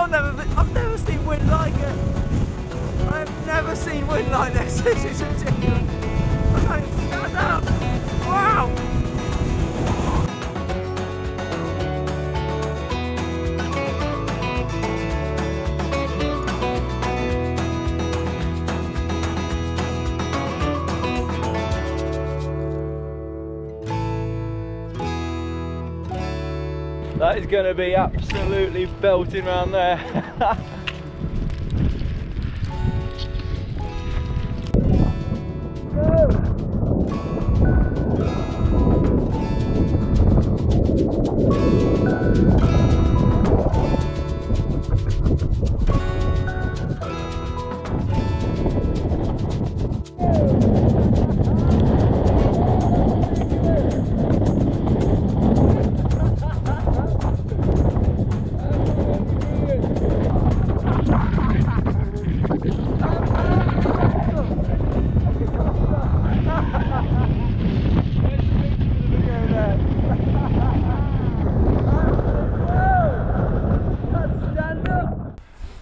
I've never seen wind like it. I've never seen wind like this. This is ridiculous. I can't even stand up. Wow. That is going to be absolutely belting around there.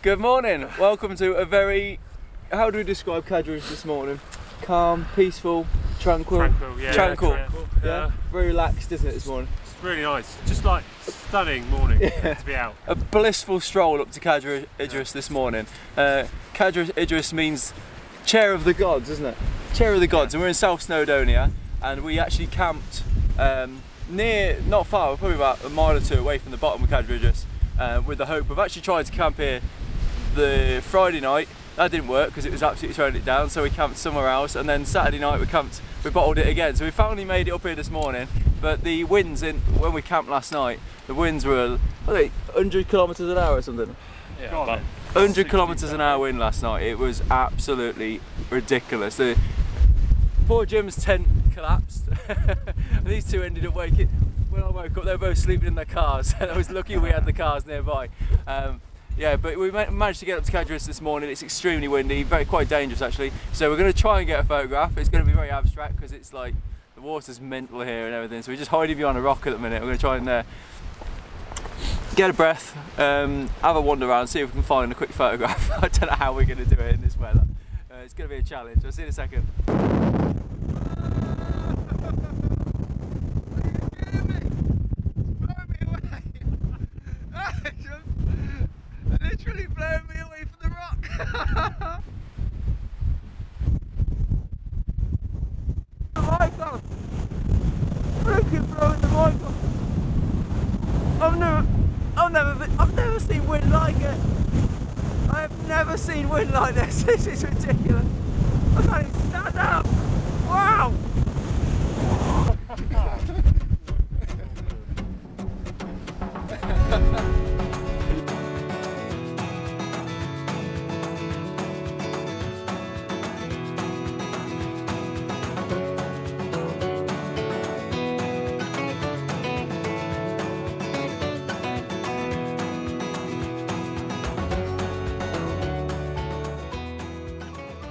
Good morning, welcome to a very, how do we describe Cadair Idris this morning? Calm, peaceful, tranquil. Tranquil. Yeah. Very relaxed, isn't it, this morning? It's really nice, just like stunning morning to be out. A blissful stroll up to Cadair Idris this morning. Cadair Idris means chair of the gods, isn't it? Chair of the gods, and we're in South Snowdonia, and we actually camped near, not far, probably about a mile or two away from the bottom of Cadair Idris, with the hope of actually trying to camp here the Friday night. That didn't work because it was absolutely throwing it down, so we camped somewhere else, and then Saturday night we bottled it again. So we finally made it up here this morning, but the winds when we camped last night, the winds were, I think, 100 kilometres an hour or something. Yeah, about 100 kilometres an hour wind last night. It was absolutely ridiculous. The poor Jim's tent collapsed. And these two ended up waking. When I woke up, they were both sleeping in their cars. And I was lucky we had the cars nearby. Yeah, but we managed to get up to Cadair Idris this morning. It's extremely windy, quite dangerous actually. So we're going to try and get a photograph. It's going to be very abstract because it's like the water's mental here and everything. So we're just hiding behind a rock at the minute. We're going to try and get a breath, have a wander around, see if we can find a quick photograph. I don't know how we're going to do it in this weather. It's going to be a challenge. I'll see you in a second. Literally blowing me away from the rock. The mic off. Freaking blowing the mic off. I've never seen wind like it. I have never seen wind like this. This is ridiculous. I can't even stand up. Wow.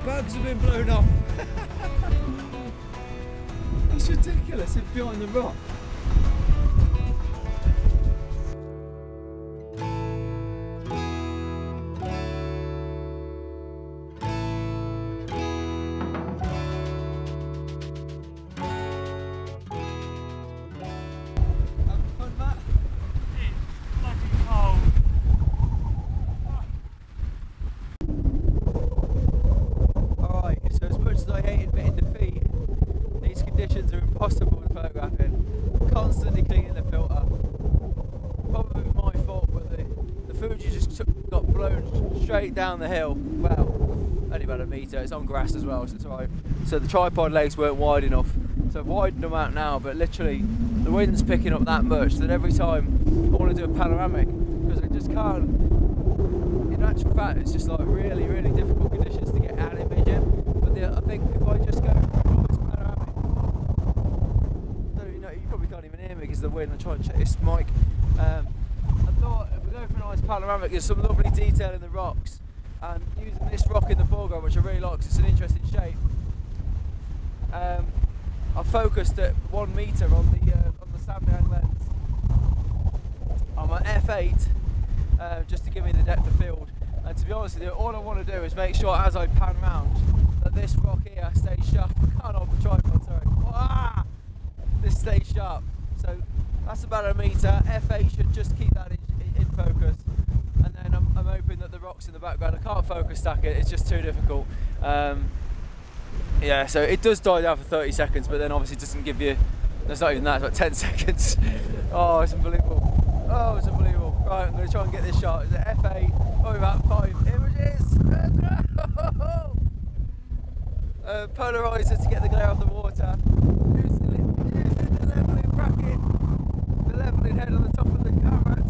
Bugs have been blown off. That's ridiculous, it's behind the rock. Having fun, Matt? It's bloody cold. So as much as I hate admitting defeat, these conditions are impossible to photograph in. Constantly cleaning the filter. Probably my fault, but the Fuji just got blown straight down the hill. Well, only about a metre, it's on grass as well, so it's alright. So the tripod legs weren't wide enough, so I've widened them out now, but literally the wind's picking up that much that every time I want to do a panoramic, because I just can't. In actual fact, it's just like really, really difficult conditions to get an image in. I think if I just go for this panoramic, you probably can't even hear me because of the wind. I'm trying to check this mic. I thought if we go for a nice panoramic, there's some lovely detail in the rocks, and using this rock in the foreground, which I really like because it's an interesting shape. I focused at 1 metre on the Samyang lens on my f8, just to give me the depth of field. And to be honest with you, all I want to do is make sure as I pan round that this rock here stays sharp. I can't hold the tripod, sorry. Ah! This stays sharp. So that's about a metre. F8 should just keep that in focus. And then I'm hoping that the rocks in the background, I can't focus stack it, it's just too difficult. Yeah, so it does die down for 30 seconds, but then obviously it doesn't give you, that's not even that, it's like 10 seconds. Oh, it's unbelievable. Oh, it's unbelievable. Right, I'm going to try and get this shot. Is it F8? Probably about 5 images. Polarizer to get the glare off the water. Using the leveling bracket. The leveling head on the top of the camera.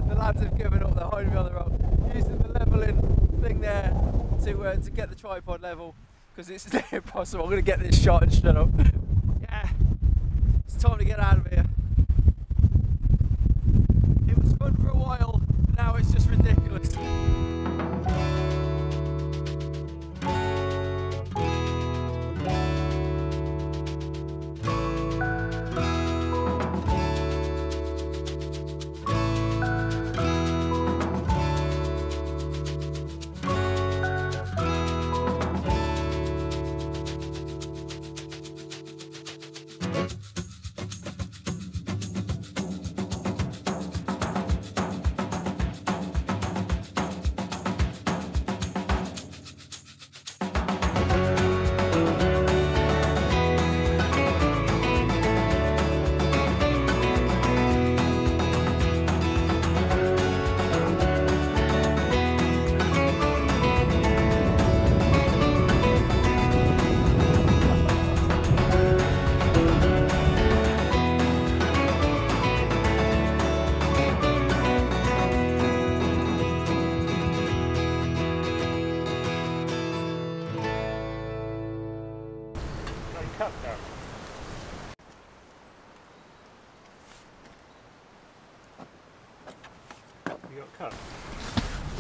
The lads have given up, they're hiding behind the rock. Using the leveling thing there to get the tripod level, because it's impossible. I'm going to get this shot and shut up. Yeah, it's time to get out of here. It was fun for a while, now it's just ridiculous.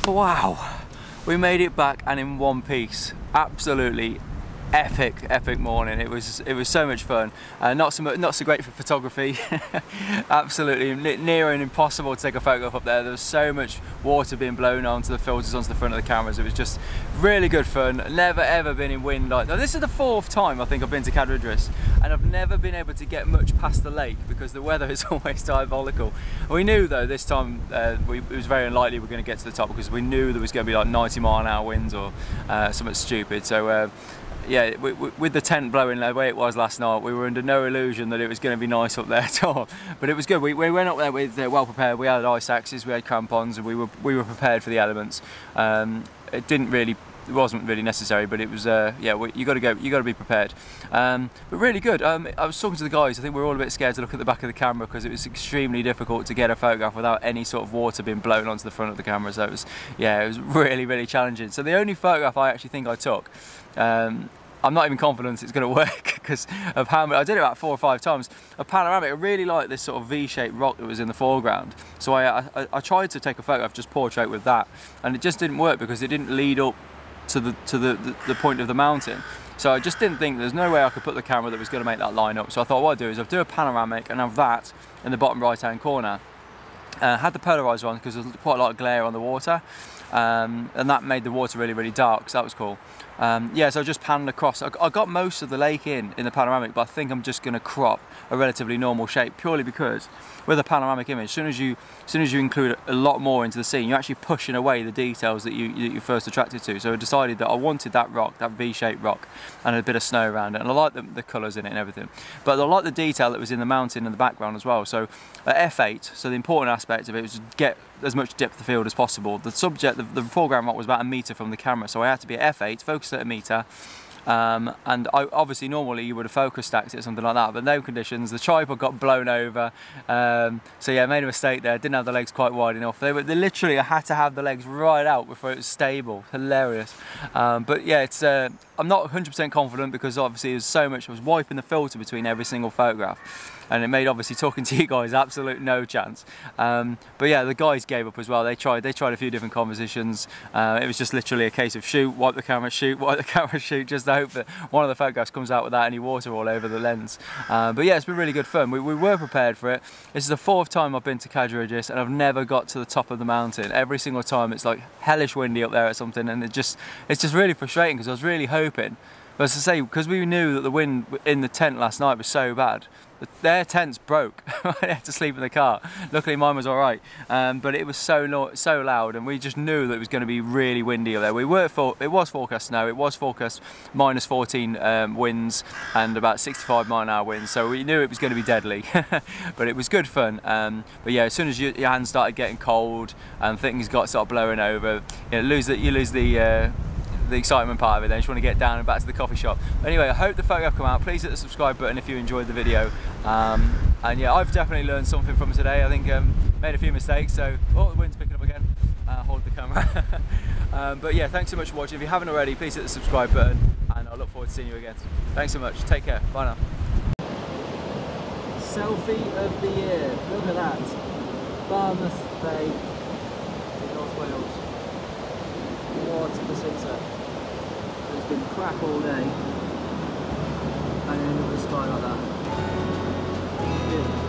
Wow, we made it back and in one piece. Absolutely epic morning. It was so much fun. Not so great for photography. Absolutely near and impossible to take a photograph up there. There was so much water being blown onto the filters, onto the front of the cameras. It was just really good fun. Never ever been in wind like that. This is the 4th time I think I've been to Cadair Idris, and I've never been able to get much past the lake because the weather is always diabolical. We knew though this time it was very unlikely we were going to get to the top, because we knew there was going to be like 90-mile-an-hour winds or something stupid. So yeah, with the tent blowing the way it was last night, we were under no illusion that it was going to be nice up there at all. But it was good. We went up there with well prepared. We had ice axes, we had crampons, and we were prepared for the elements. It wasn't really necessary, but it was yeah. You got to be prepared. But really good. I was talking to the guys. I think we were all a bit scared to look at the back of the camera because it was extremely difficult to get a photograph without any sort of water being blown onto the front of the camera. So it was really challenging. So the only photograph I actually think I took, I'm not even confident it's going to work because of how I did it about 4 or 5 times. A panoramic. I really like this sort of V-shaped rock that was in the foreground. So I tried to take a photograph, just portrait with that, and it just didn't work because it didn't lead up to the point of the mountain. So I just didn't think there's no way I could put the camera that was going to make that line up. So I thought what I'd do is I'd do a panoramic and have that in the bottom right hand corner. Had the polarizer on because there's quite a lot of glare on the water, and that made the water really dark, so that was cool. Yeah, so I just panned across. I got most of the lake in the panoramic, but I think I'm just going to crop a relatively normal shape, purely because with a panoramic image, as soon as you include a lot more into the scene, you're actually pushing away the details that you're first attracted to. So I decided that I wanted that rock, that V-shaped rock, and a bit of snow around it, and I like the colours in it and everything. But I like the detail that was in the mountain in the background as well. So at F8, so the important aspect of it was to get as much depth of field as possible. The subject, the foreground rock was about 1 metre from the camera, so I had to be at F8, focused at 1 metre. And obviously normally you would have focus stacked it or something like that, but no conditions. The tripod got blown over, so yeah, made a mistake there. Didn't have the legs quite wide enough. They literally, I had to have the legs right out before it was stable. Hilarious. But yeah, it's I'm not 100% confident because obviously there's so much. I was wiping the filter between every single photograph, and it made obviously talking to you guys absolute no chance. But yeah, the guys gave up as well. They tried a few different compositions. It was just literally a case of shoot, wipe the camera, shoot, wipe the camera, shoot, just I hope that one of the photographs comes out without any water all over the lens. But yeah, it's been really good fun. We were prepared for it. This is the 4th time I've been to Cadair Idris, and I've never got to the top of the mountain. Every single time it's like hellish windy up there or something, and it's just really frustrating because I was really hoping. But as I say, because we knew that the wind in the tent last night was so bad, their tents broke. I had to sleep in the car. Luckily mine was alright, but it was so loud, and we just knew that it was going to be really windy up there. It was forecast snow, it was forecast -14 winds and about 65 mile/hour winds, so we knew it was going to be deadly. But it was good fun. But yeah, as soon as your hands started getting cold and things got sort of blowing over, you lose the excitement part of it. Then you just want to get down and back to the coffee shop. Anyway, I hope the photograph come out. Please hit the subscribe button if you enjoyed the video. And yeah, I've definitely learned something from today. I think made a few mistakes. So, oh, the wind's picking up again. Hold the camera. But yeah, thanks so much for watching. If you haven't already, please hit the subscribe button, and I look forward to seeing you again. Thanks so much. Take care. Bye now. Selfie of the year. Look at that. Barmouth Bay in North Wales. What a sunset. It's been crap all day, and then the sky like that. Beautiful.